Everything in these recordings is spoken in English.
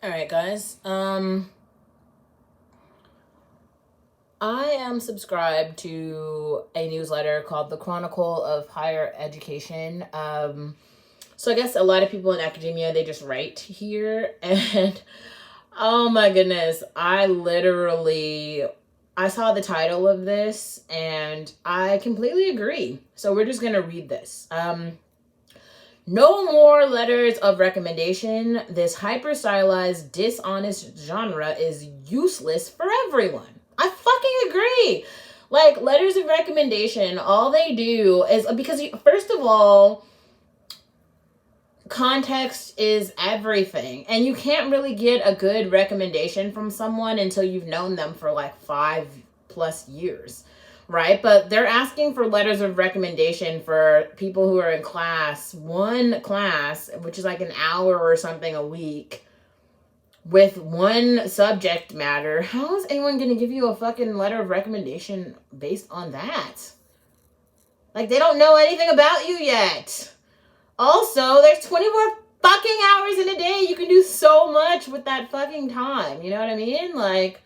All right, guys. I am subscribed to a newsletter called the Chronicle of Higher Education. So I guess a lot of people in academia, they just write here, and oh my goodness, I saw the title of this and I completely agree. So we're just gonna read this. No more letters of recommendation. This hyper stylized, dishonest genre is useless for everyone. I fucking agree. Like, letters of recommendation, all they do is because, first of all, context is everything. And you can't really get a good recommendation from someone until you've known them for like 5+ years. Right? But they're asking for letters of recommendation for people who are in one class, which is like an hour or something a week, with one subject matter. How is anyone going to give you a fucking letter of recommendation based on that? Like, they don't know anything about you yet. Also, there's 24 fucking hours in a day. You can do so much with that fucking time. You know what I mean? Like,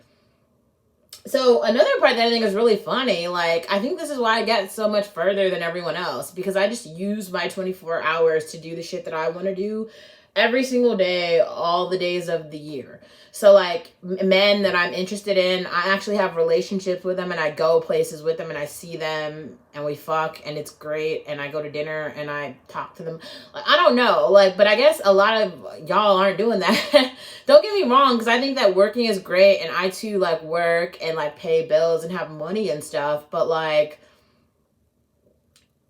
so another part that I think is really funny, like, I think this is why I get so much further than everyone else, because I just use my 24 hours to do the shit that I want to do every single day, all the days of the year. So, like, men that I'm interested in, I actually have relationships with them, and I go places with them, and I see them, and we fuck, and it's great, and I go to dinner, and I talk to them. Like, I don't know, like, but I guess a lot of y'all aren't doing that. Don't get me wrong, because I think that working is great, and I too, like, work and, like, pay bills and have money and stuff, but, like,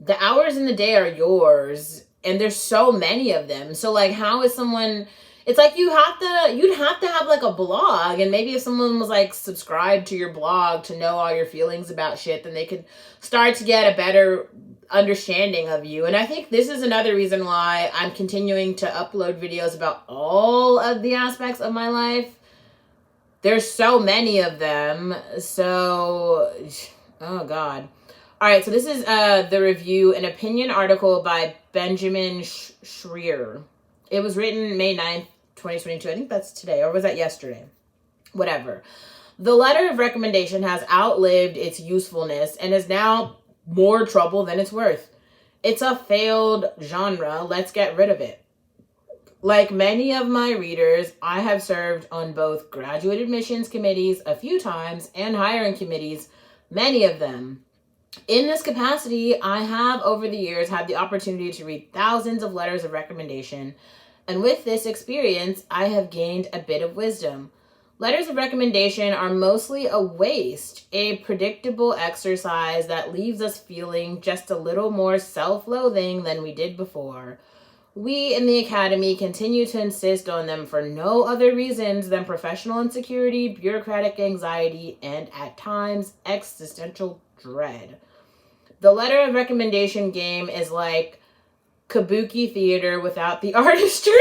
the hours in the day are yours, and there's so many of them. So, like, how is someone... It's like you'd have to have like a blog, and maybe if someone was like subscribed to your blog to know all your feelings about shit, then they could start to get a better understanding of you. And I think this is another reason why I'm continuing to upload videos about all of the aspects of my life. There's so many of them. So, oh God. All right, so this is the review, an opinion article by Benjamin Schreier. It was written May 9th, 2022. I think that's today, or was that yesterday? Whatever. The letter of recommendation has outlived its usefulness and is now more trouble than it's worth. It's a failed genre. Let's get rid of it. Like many of my readers, I have served on both graduate admissions committees a few times and hiring committees, many of them. In this capacity, I have over the years had the opportunity to read thousands of letters of recommendation, and with this experience, I have gained a bit of wisdom. Letters of recommendation are mostly a waste, a predictable exercise that leaves us feeling just a little more self-loathing than we did before. We in the academy continue to insist on them for no other reasons than professional insecurity, bureaucratic anxiety, and at times existential dread. The letter of recommendation game is like kabuki theater without the artistry.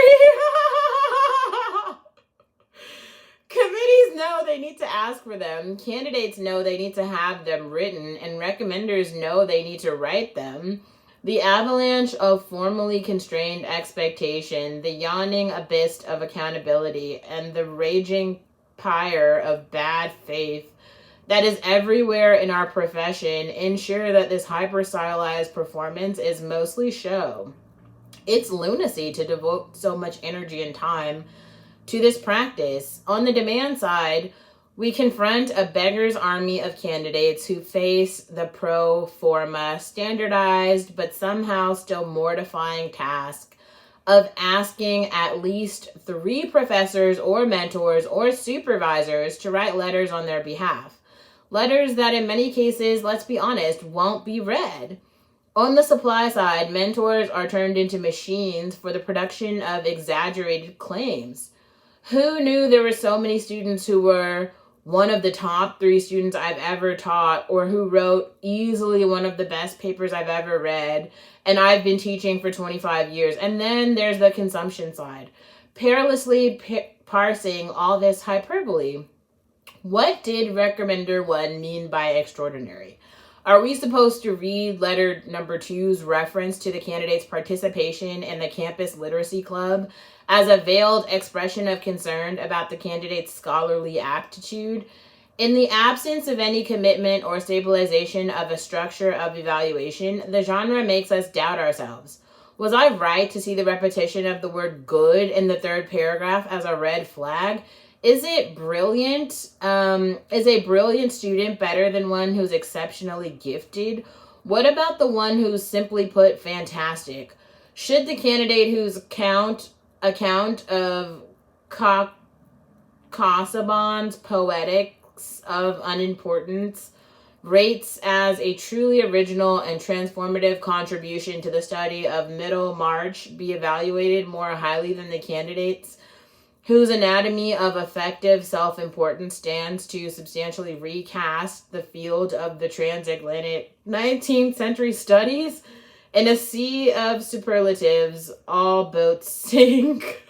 Committees know they need to ask for them. Candidates know they need to have them written, and recommenders know they need to write them. The avalanche of formally constrained expectation, the yawning abyss of accountability, and the raging pyre of bad faith that is everywhere in our profession ensure that this hyper-stylized performance is mostly show. It's lunacy to devote so much energy and time to this practice. On the demand side, we confront a beggar's army of candidates who face the pro forma, standardized but somehow still mortifying task of asking at least 3 professors or mentors or supervisors to write letters on their behalf. Letters that in many cases, let's be honest, won't be read. On the supply side, mentors are turned into machines for the production of exaggerated claims. Who knew there were so many students who were one of the top 3 students I've ever taught, or who wrote easily one of the best papers I've ever read, and I've been teaching for 25 years. And then there's the consumption side, perilously parsing all this hyperbole. What did Recommender 1 mean by extraordinary? Are we supposed to read letter number 2's reference to the candidate's participation in the campus literacy club as a veiled expression of concern about the candidate's scholarly aptitude. In the absence of any commitment or stabilization of a structure of evaluation, the genre makes us doubt ourselves. Was I right to see the repetition of the word good in the third paragraph as a red flag? Is it brilliant? Is a brilliant student better than one who's exceptionally gifted? What about the one who's simply put fantastic? Should the candidate whose account of Casaubon's Poetics of Unimportance rates as a truly original and transformative contribution to the study of Middlemarch be evaluated more highly than the candidates whose anatomy of effective self-importance stands to substantially recast the field of the transatlantic 19th century studies? In a sea of superlatives, all boats sink.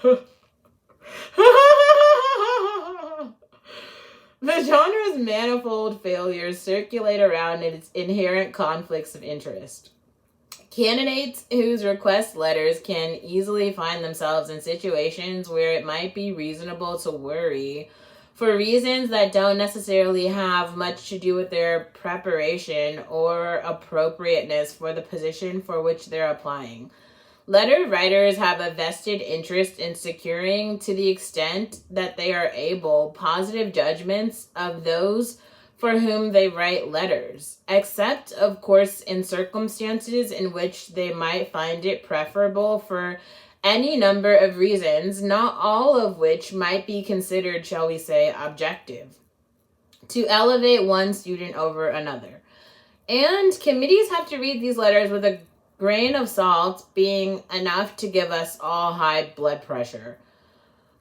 The genre's manifold failures circulate around its inherent conflicts of interest. Candidates whose request letters can easily find themselves in situations where it might be reasonable to worry for reasons that don't necessarily have much to do with their preparation or appropriateness for the position for which they're applying. Letter writers have a vested interest in securing, to the extent that they are able, positive judgments of those for whom they write letters, except, of course, in circumstances in which they might find it preferable for any number of reasons, not all of which might be considered, shall we say, objective, to elevate one student over another. And committees have to read these letters with a grain of salt being enough to give us all high blood pressure.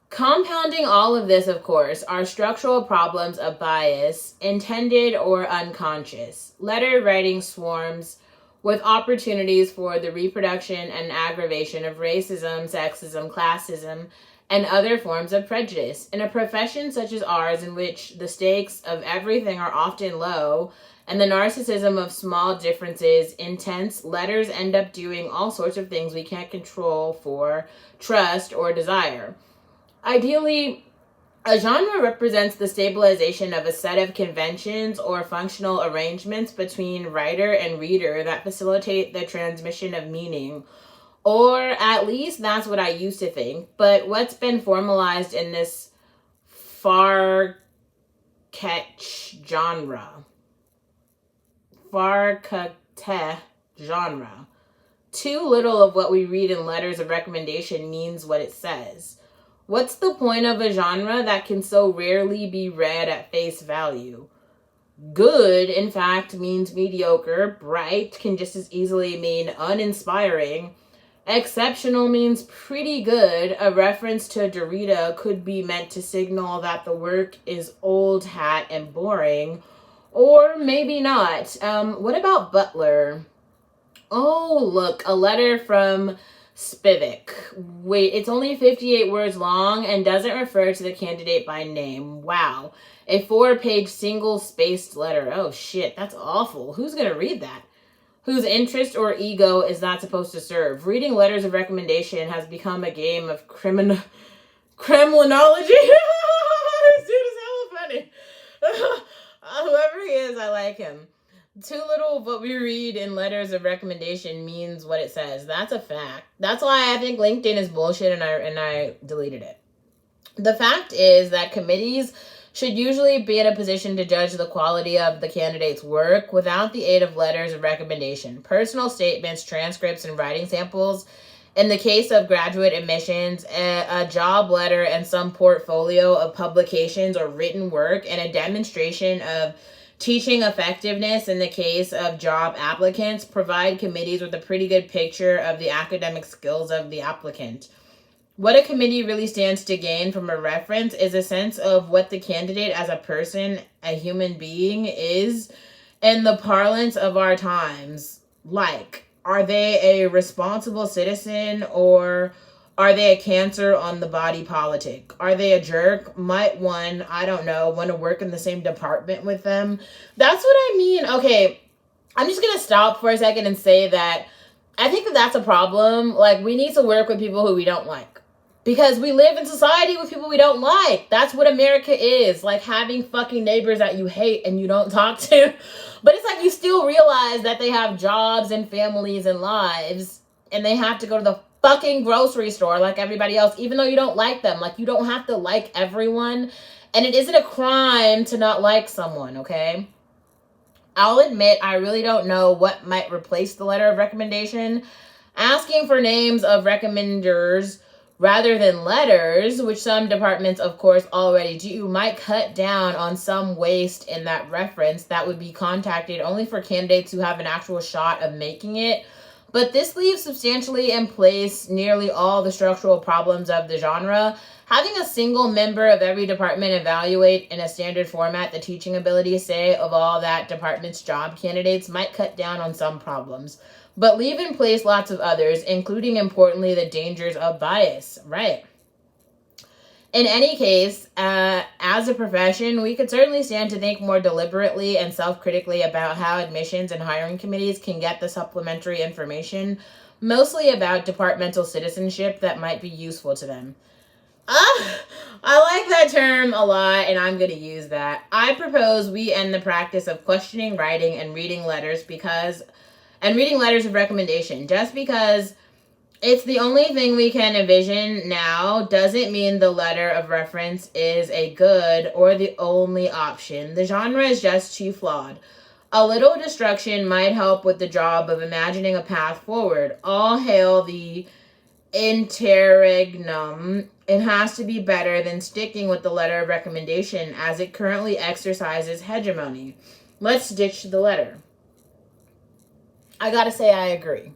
Compounding all of this, of course, are structural problems of bias, intended or unconscious. Letter writing swarms with opportunities for the reproduction and aggravation of racism, sexism, classism, and other forms of prejudice. In a profession such as ours, in which the stakes of everything are often low, and the narcissism of small differences intense, letters end up doing all sorts of things we can't control for, trust, or desire. Ideally, a genre represents the stabilization of a set of conventions or functional arrangements between writer and reader that facilitate the transmission of meaning. Or at least that's what I used to think. But what's been formalized in this far-fetched genre? Too little of what we read in letters of recommendation means what it says. What's the point of a genre that can so rarely be read at face value? Good, in fact, means mediocre. Bright can just as easily mean uninspiring. Exceptional means pretty good. A reference to Derrida could be meant to signal that the work is old hat and boring. Or maybe not. What about Butler? Oh, look, a letter from Spivak. Wait, it's only 58 words long and doesn't refer to the candidate by name. Wow. A 4-page single-spaced letter. Oh, shit, that's awful. Who's going to read that? Whose interest or ego is that supposed to serve? Reading letters of recommendation has become a game of Kremlinology. This dude is hella funny. Whoever he is, I like him. Too little of what we read in letters of recommendation means what it says. That's a fact. That's why I think LinkedIn is bullshit and I deleted it. The fact is that committees should usually be in a position to judge the quality of the candidate's work without the aid of letters of recommendation. Personal statements, transcripts, and writing samples. In the case of graduate admissions, a job letter and some portfolio of publications or written work, and a demonstration of teaching effectiveness in the case of job applicants provide committees with a pretty good picture of the academic skills of the applicant. What a committee really stands to gain from a reference is a sense of what the candidate as a person, a human being, is in the parlance of our times. Like, are they a responsible citizen or are they a cancer on the body politic? Are they a jerk? Might one, I don't know, want to work in the same department with them? That's what I mean. Okay, I'm just going to stop for a second and say that I think that that's a problem. Like, we need to work with people who we don't like. Because we live in society with people we don't like. That's what America is. Like having fucking neighbors that you hate and you don't talk to. But it's like you still realize that they have jobs and families and lives. And they have to go to the fucking grocery store like everybody else. Even though you don't like them. Like you don't have to like everyone. And it isn't a crime to not like someone, okay? I'll admit I really don't know what might replace the letter of recommendation. Asking for names of recommenders rather than letters, which some departments, of course, already do, might cut down on some waste in that reference that would be contacted only for candidates who have an actual shot of making it. But this leaves substantially in place nearly all the structural problems of the genre. Having a single member of every department evaluate in a standard format the teaching ability, say, of all that department's job candidates might cut down on some problems, but leave in place lots of others, including, importantly, the dangers of bias. Right. In any case, as a profession, we could certainly stand to think more deliberately and self-critically about how admissions and hiring committees can get the supplementary information, mostly about departmental citizenship, that might be useful to them. I like that term a lot, and I'm going to use that. I propose we end the practice of questioning, writing, and reading letters of recommendation. Just because it's the only thing we can envision now doesn't mean the letter of reference is a good or the only option. The genre is just too flawed. A little destruction might help with the job of imagining a path forward. All hail the interregnum. It has to be better than sticking with the letter of recommendation as it currently exercises hegemony. Let's ditch the letter. I gotta say I agree.